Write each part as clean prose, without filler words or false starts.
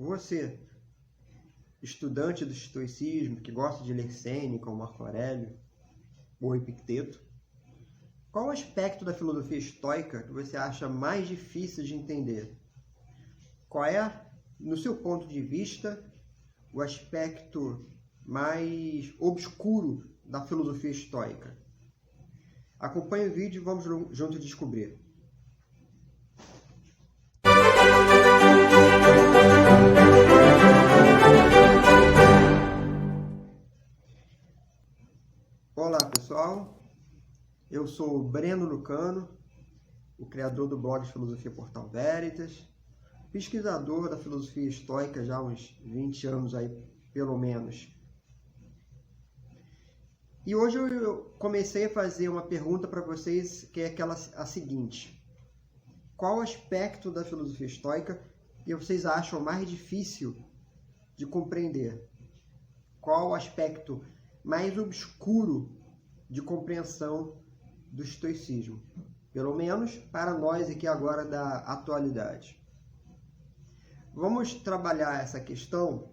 Você, estudante do estoicismo, que gosta de ler Sêneca, ou Marco Aurélio, ou Epicteto, qual aspecto da filosofia estoica que você acha mais difícil de entender? Qual é, no seu ponto de vista, o aspecto mais obscuro da filosofia estoica? Acompanhe o vídeo e vamos juntos descobrir. Olá pessoal, eu sou o Breno Lucano, o criador do blog de Filosofia Portal Veritas, pesquisador da filosofia estoica já há uns 20 anos aí, pelo menos. E hoje eu comecei a fazer uma pergunta para vocês, que é a seguinte: qual aspecto da filosofia estoica que vocês acham mais difícil de compreender? Qual aspecto mais obscuro de compreensão do estoicismo? Pelo menos para nós aqui agora da atualidade. Vamos trabalhar essa questão,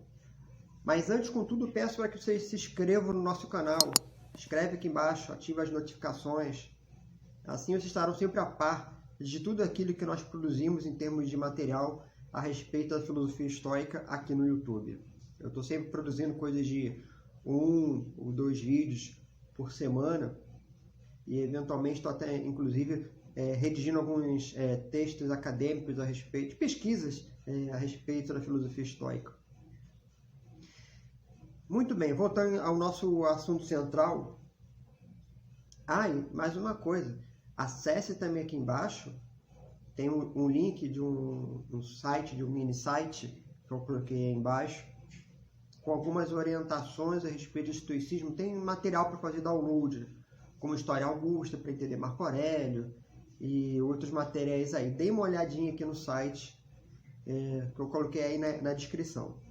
mas antes, contudo, peço para que vocês se inscrevam no nosso canal. Escreve aqui embaixo, ativa as notificações. Assim vocês estarão sempre a par de tudo aquilo que nós produzimos em termos de material a respeito da filosofia estoica aqui no YouTube. Eu estou sempre produzindo coisas de 1 ou 2 vídeos por semana e eventualmente estou até, inclusive, redigindo alguns textos acadêmicos a respeito, pesquisas a respeito da filosofia estoica. Muito bem, voltando ao nosso assunto central. E mais uma coisa, acesse também aqui embaixo, tem um link de um site, de um mini site, que eu coloquei aí embaixo, com algumas orientações a respeito do estoicismo. Tem material para fazer download, como História Augusta, para entender Marco Aurélio, e outros materiais aí. Dê uma olhadinha aqui no site, que eu coloquei aí na descrição.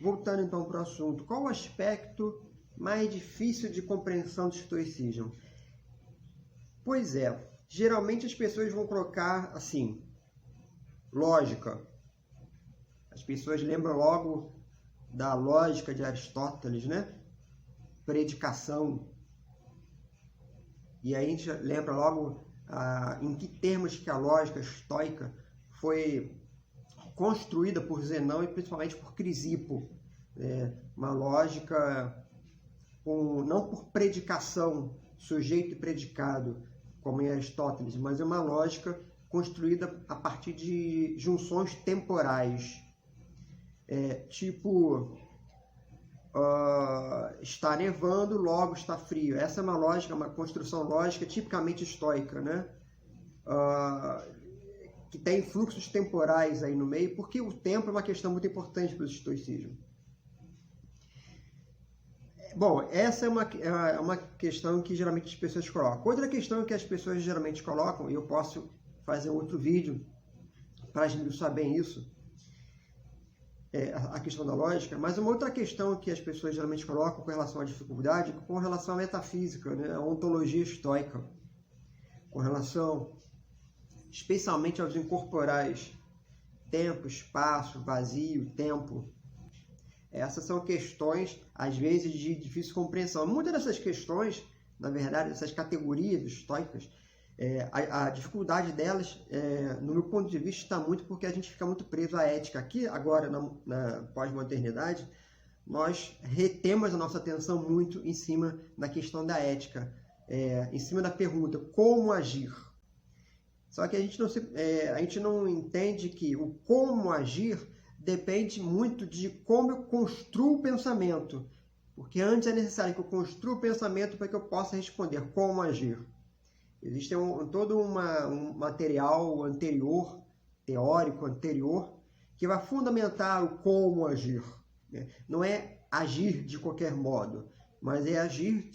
Voltando então para o assunto, qual o aspecto mais difícil de compreensão do estoicismo? Pois é, geralmente as pessoas vão colocar assim, lógica. As pessoas lembram logo da lógica de Aristóteles, né? Predicação. E aí a gente lembra logo em que termos que a lógica estoica foi construída por Zenão e principalmente por Crisipo. Uma lógica não por predicação, sujeito e predicado, como em Aristóteles, mas é uma lógica construída a partir de junções temporais. Está nevando, logo está frio. Essa é uma lógica, uma construção lógica tipicamente estoica, né? Que tem fluxos temporais aí no meio, porque o tempo é uma questão muito importante para o estoicismo. Bom, essa é uma questão que geralmente as pessoas colocam. Outra questão que as pessoas geralmente colocam, e eu posso fazer outro vídeo para esmiuçar bem isso, a questão da lógica, mas uma outra questão que as pessoas geralmente colocam com relação à dificuldade, com relação à metafísica, né, a ontologia estoica, com relação especialmente aos incorporais, tempo, espaço, vazio, tempo. Essas são questões, às vezes, de difícil compreensão. Muitas dessas questões, na verdade, essas categorias estoicas, a dificuldade delas, no meu ponto de vista, está muito porque a gente fica muito preso à ética. Aqui, agora, na pós-modernidade, nós retemos a nossa atenção muito em cima da questão da ética, em cima da pergunta, como agir? Só que a gente não entende que o como agir depende muito de como eu construo o pensamento. Porque antes é necessário que eu construa o pensamento para que eu possa responder como agir. Existe todo um material anterior, teórico anterior, que vai fundamentar o como agir. Não é agir de qualquer modo, mas é agir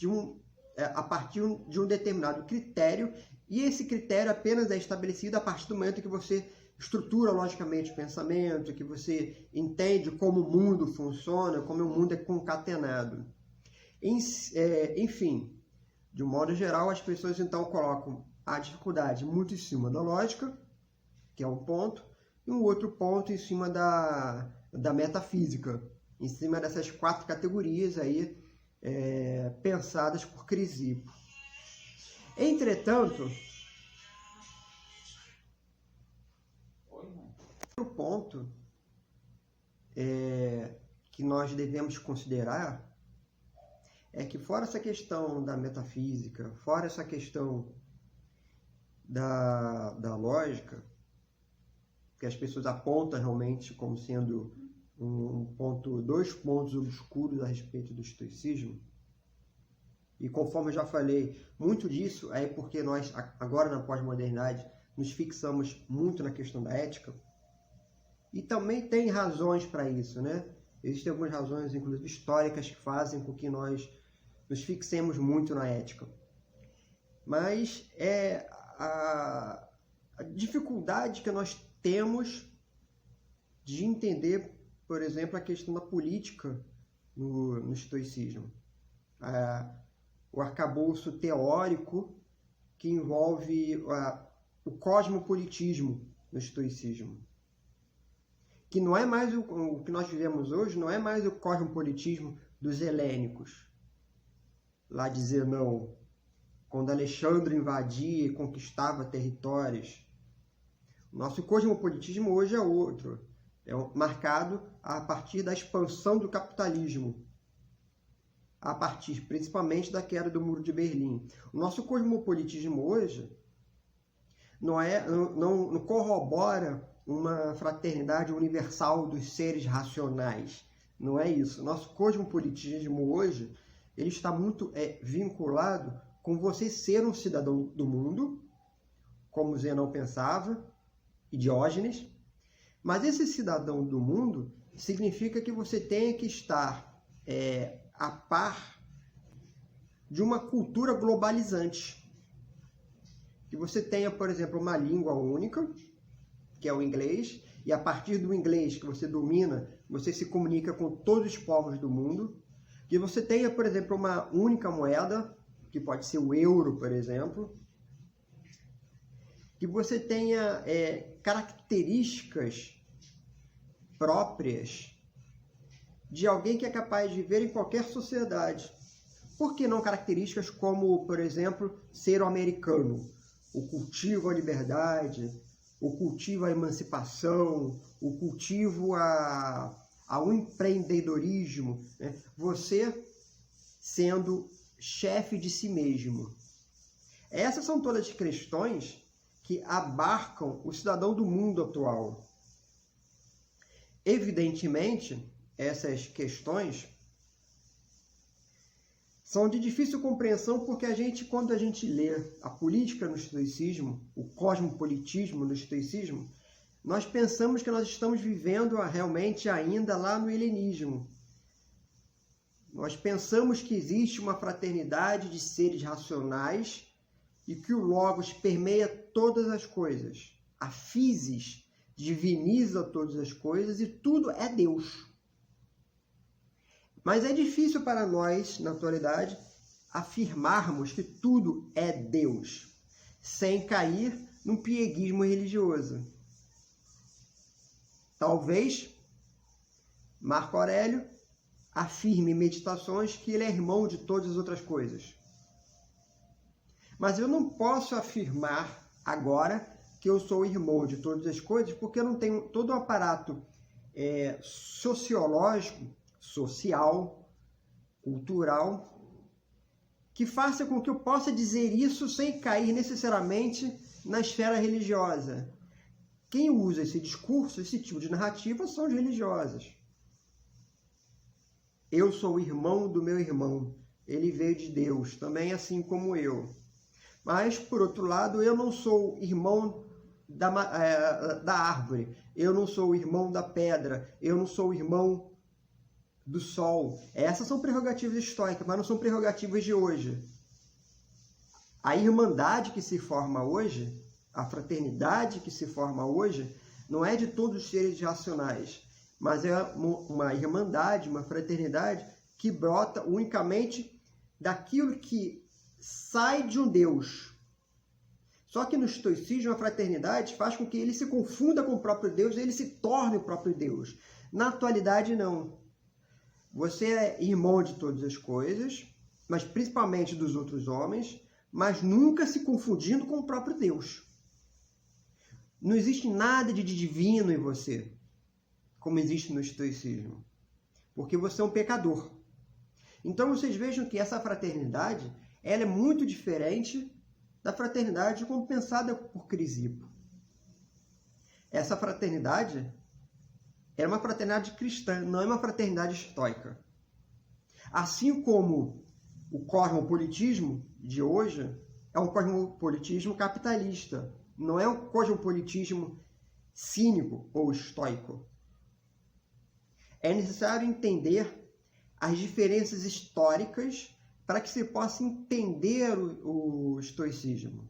a partir de um determinado critério, e esse critério apenas é estabelecido a partir do momento que você estrutura logicamente o pensamento, que você entende como o mundo funciona, como o mundo é concatenado. Enfim, de um modo geral, as pessoas então colocam a dificuldade muito em cima da lógica, que é um ponto, e um outro ponto em cima da metafísica, em cima dessas 4 categorias aí pensadas por Crisipo. Entretanto, o ponto que nós devemos considerar é que, fora essa questão da metafísica, fora essa questão da lógica, que as pessoas apontam realmente como sendo dois pontos obscuros a respeito do estoicismo, e conforme eu já falei, muito disso é porque nós, agora na pós-modernidade, nos fixamos muito na questão da ética, e também tem razões para isso, né? Existem algumas razões, inclusive históricas, que fazem com que nós nos fixemos muito na ética. Mas é a dificuldade que nós temos de entender, por exemplo, a questão da política no estoicismo. O arcabouço teórico que envolve o cosmopolitismo no estoicismo. Que não é mais o que nós vivemos hoje, não é mais o cosmopolitismo dos helênicos. Lá de Zenão, quando Alexandre invadia e conquistava territórios. O nosso cosmopolitismo hoje é outro. É marcado a partir da expansão do capitalismo, a partir principalmente da queda do Muro de Berlim. O nosso cosmopolitismo hoje não corrobora uma fraternidade universal dos seres racionais. Não é isso. O nosso cosmopolitismo hoje ele está muito vinculado com você ser um cidadão do mundo, como Zenão pensava, e Diógenes. Mas esse cidadão do mundo significa que você tenha que estar a par de uma cultura globalizante. Que você tenha, por exemplo, uma língua única, que é o inglês, e a partir do inglês que você domina, você se comunica com todos os povos do mundo. Que você tenha, por exemplo, uma única moeda, que pode ser o euro, por exemplo. Que você tenha características próprias de alguém que é capaz de viver em qualquer sociedade. Por que não características como, por exemplo, ser o americano? O cultivo à liberdade, o cultivo à emancipação, o cultivo ao empreendedorismo, né? Você sendo chefe de si mesmo. Essas são todas as questões que abarcam o cidadão do mundo atual. Evidentemente, essas questões são de difícil compreensão porque quando a gente lê a política no estoicismo, o cosmopolitismo no estoicismo, nós pensamos que nós estamos vivendo realmente ainda lá no helenismo. Nós pensamos que existe uma fraternidade de seres racionais e que o Logos permeia todas as coisas. A physis diviniza todas as coisas e tudo é Deus. Mas é difícil para nós, na atualidade, afirmarmos que tudo é Deus, sem cair num pieguismo religioso. Talvez Marco Aurélio afirme em Meditações que ele é irmão de todas as outras coisas. Mas eu não posso afirmar agora que eu sou irmão de todas as coisas, porque eu não tenho todo um aparato sociológico, social, cultural, que faça com que eu possa dizer isso sem cair necessariamente na esfera religiosa. Quem usa esse discurso, esse tipo de narrativa, são os religiosos. Eu sou irmão do meu irmão, ele veio de Deus, também assim como eu. Mas, por outro lado, eu não sou irmão da árvore, eu não sou irmão da pedra, eu não sou irmão do sol. Essas são prerrogativas estoicas, mas não são prerrogativas de hoje. A irmandade que se forma hoje, a fraternidade que se forma hoje, não é de todos os seres racionais, mas é uma irmandade, uma fraternidade que brota unicamente daquilo que sai de um Deus. Só que no estoicismo, a fraternidade faz com que ele se confunda com o próprio Deus e ele se torne o próprio Deus. Na atualidade, não. Você é irmão de todas as coisas, mas principalmente dos outros homens, mas nunca se confundindo com o próprio Deus. Não existe nada de divino em você, como existe no estoicismo, porque você é um pecador. Então vocês vejam que essa fraternidade, ela é muito diferente da fraternidade como pensada por Crisipo. Essa fraternidade é uma fraternidade cristã, não é uma fraternidade estoica. Assim como o cosmopolitismo de hoje é um cosmopolitismo capitalista, não é um cosmopolitismo cínico ou estoico. É necessário entender as diferenças históricas para que se possa entender o estoicismo.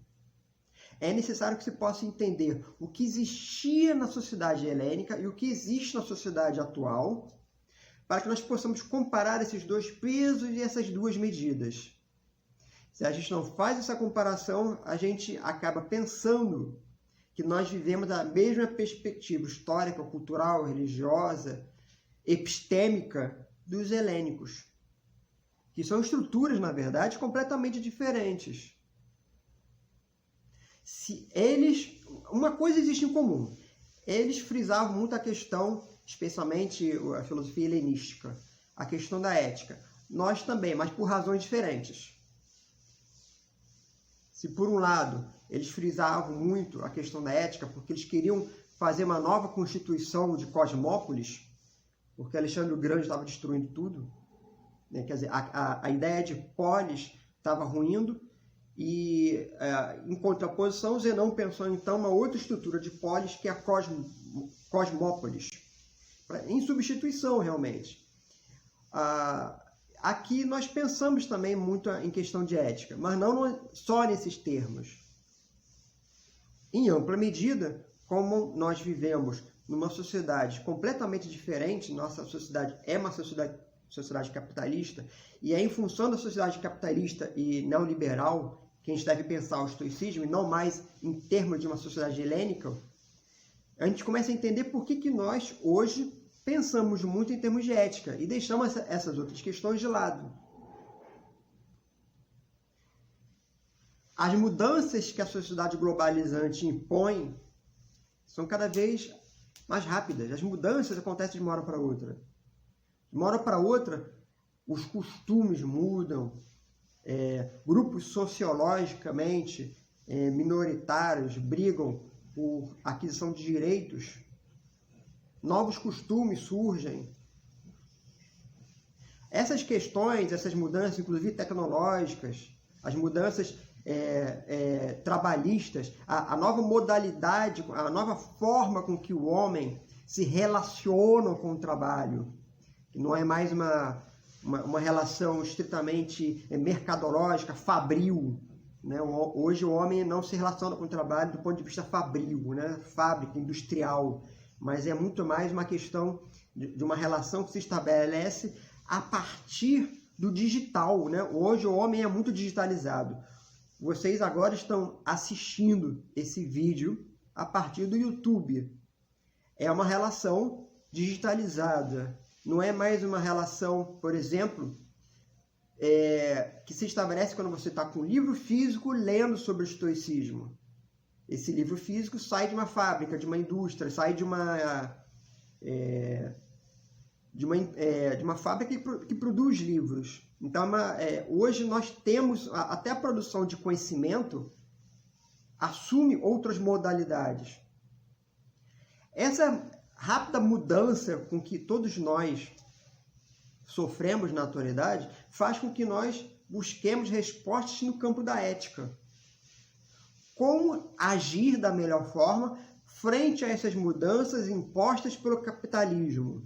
É necessário que se possa entender o que existia na sociedade helênica e o que existe na sociedade atual, para que nós possamos comparar esses dois pesos e essas duas medidas. Se a gente não faz essa comparação, a gente acaba pensando que nós vivemos a mesma perspectiva histórica, cultural, religiosa, epistêmica dos helênicos, que são estruturas, na verdade, completamente diferentes. Uma coisa existe em comum. Eles frisavam muito a questão, especialmente a filosofia helenística, a questão da ética. Nós também, mas por razões diferentes. Se por um lado eles frisavam muito a questão da ética, porque eles queriam fazer uma nova constituição de Cosmópolis, porque Alexandre o Grande estava destruindo tudo, né? Quer dizer, a ideia de polis estava ruindo, e em contraposição, Zenão pensou então uma outra estrutura de polis, que é a Cosmópolis, em substituição realmente. Aqui nós pensamos também muito em questão de ética, mas não só nesses termos. Em ampla medida, como nós vivemos numa sociedade completamente diferente, nossa sociedade é uma sociedade capitalista, e é em função da sociedade capitalista e neoliberal que a gente deve pensar o estoicismo, e não mais em termos de uma sociedade helênica, a gente começa a entender por que nós, hoje, pensamos muito em termos de ética e deixamos essas outras questões de lado. As mudanças que a sociedade globalizante impõe são cada vez mais rápidas. As mudanças acontecem de uma hora para outra. De uma hora para outra, os costumes mudam, grupos sociologicamente minoritários brigam por aquisição de direitos, novos costumes surgem. Essas questões, essas mudanças, inclusive tecnológicas, as mudanças trabalhistas, a nova modalidade, a nova forma com que o homem se relaciona com o trabalho, que não é mais uma relação estritamente mercadológica, fabril, né? Hoje o homem não se relaciona com o trabalho do ponto de vista fabril, né? Fábrica, industrial, mas é muito mais uma questão de uma relação que se estabelece a partir do digital, né? Hoje o homem é muito digitalizado. Vocês agora estão assistindo esse vídeo a partir do YouTube. É uma relação digitalizada. Não é mais uma relação, por exemplo, que se estabelece quando você está com um livro físico lendo sobre o estoicismo. Esse livro físico sai de uma fábrica, de uma indústria, sai de uma fábrica que produz livros. Então, hoje nós temos, até a produção de conhecimento assume outras modalidades. Essa rápida mudança com que todos nós sofremos na atualidade faz com que nós busquemos respostas no campo da ética. Como agir da melhor forma frente a essas mudanças impostas pelo capitalismo?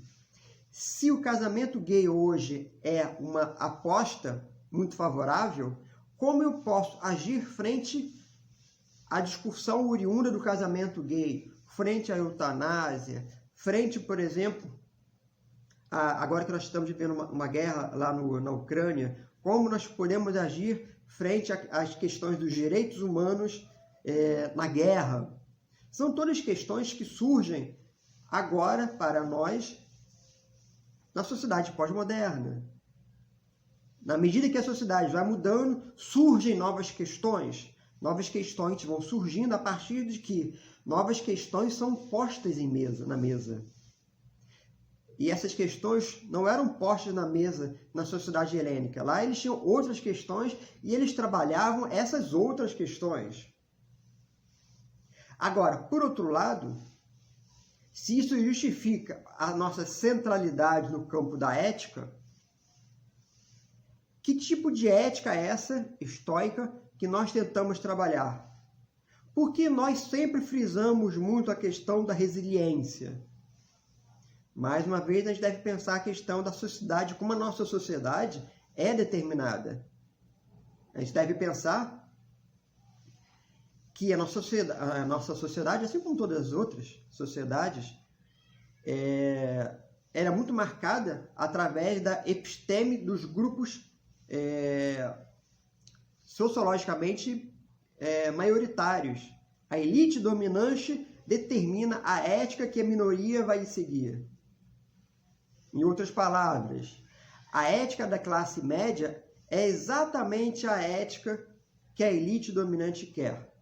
Se o casamento gay hoje é uma aposta muito favorável, como eu posso agir frente à discussão oriunda do casamento gay, frente à eutanásia, frente, por exemplo, agora que nós estamos vivendo uma guerra lá na Ucrânia, como nós podemos agir frente às questões dos direitos humanos na guerra. São todas questões que surgem agora para nós na sociedade pós-moderna. Na medida que a sociedade vai mudando, surgem novas questões. Novas questões vão surgindo a partir de que novas questões são postas na mesa. E essas questões não eram postas na mesa na sociedade helênica. Lá eles tinham outras questões e eles trabalhavam essas outras questões. Agora, por outro lado, se isso justifica a nossa centralidade no campo da ética, que tipo de ética é essa, estoica, que nós tentamos trabalhar? Porque nós sempre frisamos muito a questão da resiliência. Mais uma vez, a gente deve pensar a questão da sociedade, como a nossa sociedade é determinada. A gente deve pensar que a nossa sociedade, assim como todas as outras sociedades, era muito marcada através da episteme dos grupos sociologicamente maioritários. A elite dominante determina a ética que a minoria vai seguir. Em outras palavras, a ética da classe média é exatamente a ética que a elite dominante quer.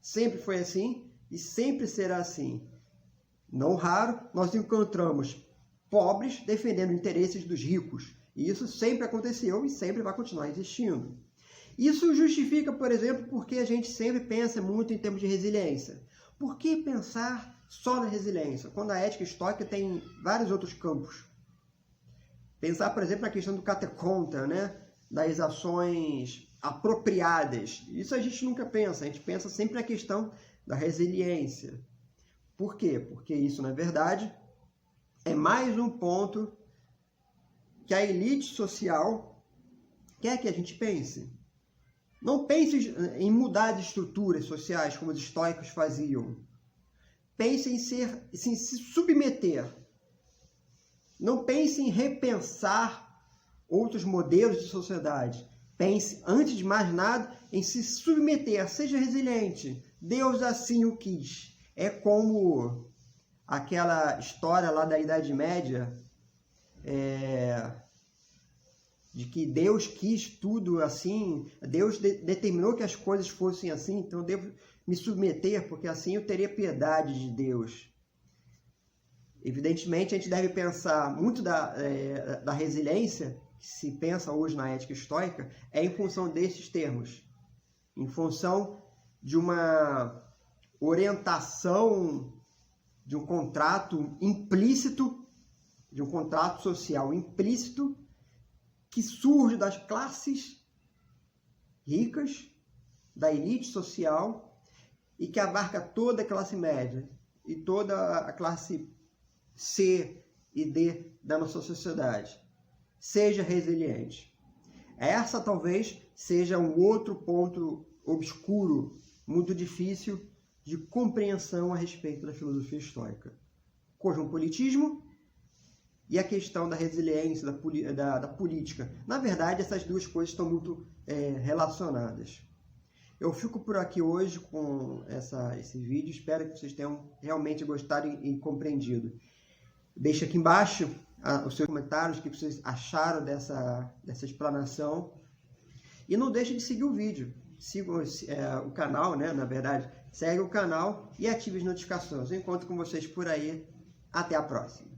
Sempre foi assim e sempre será assim. Não raro, nós encontramos pobres defendendo interesses dos ricos. E isso sempre aconteceu e sempre vai continuar existindo. Isso justifica, por exemplo, porque a gente sempre pensa muito em termos de resiliência. Por que pensar só na resiliência, quando a ética estoica tem vários outros campos? Pensar, por exemplo, na questão do kata-konta, né? Das ações apropriadas. Isso a gente nunca pensa, a gente pensa sempre na questão da resiliência. Por quê? Porque isso, na verdade, é mais um ponto que a elite social quer que a gente pense. Não pense em mudar as estruturas sociais como os estoicos faziam. Pense em se submeter. Não pense em repensar outros modelos de sociedade. Pense, antes de mais nada, em se submeter. Seja resiliente. Deus assim o quis. É como aquela história lá da Idade Média, de que Deus quis tudo assim, Deus determinou que as coisas fossem assim, então eu devo me submeter, porque assim eu teria piedade de Deus. Evidentemente, a gente deve pensar muito da resiliência, que se pensa hoje na ética estoica, em função desses termos, em função de uma orientação, de um contrato implícito, de um contrato social implícito, que surge das classes ricas, da elite social, e que abarca toda a classe média e toda a classe C e D da nossa sociedade. Seja resiliente. Essa talvez seja um outro ponto obscuro, muito difícil de compreensão a respeito da filosofia estoica. Cosmopolitismo e a questão da resiliência, da política. Na verdade, essas duas coisas estão muito relacionadas. Eu fico por aqui hoje com esse vídeo. Espero que vocês tenham realmente gostado e compreendido. Deixe aqui embaixo os seus comentários, o que vocês acharam dessa explanação. E não deixe de seguir o vídeo. Siga o canal, né? Na verdade, segue o canal e ative as notificações. Eu encontro com vocês por aí. Até a próxima.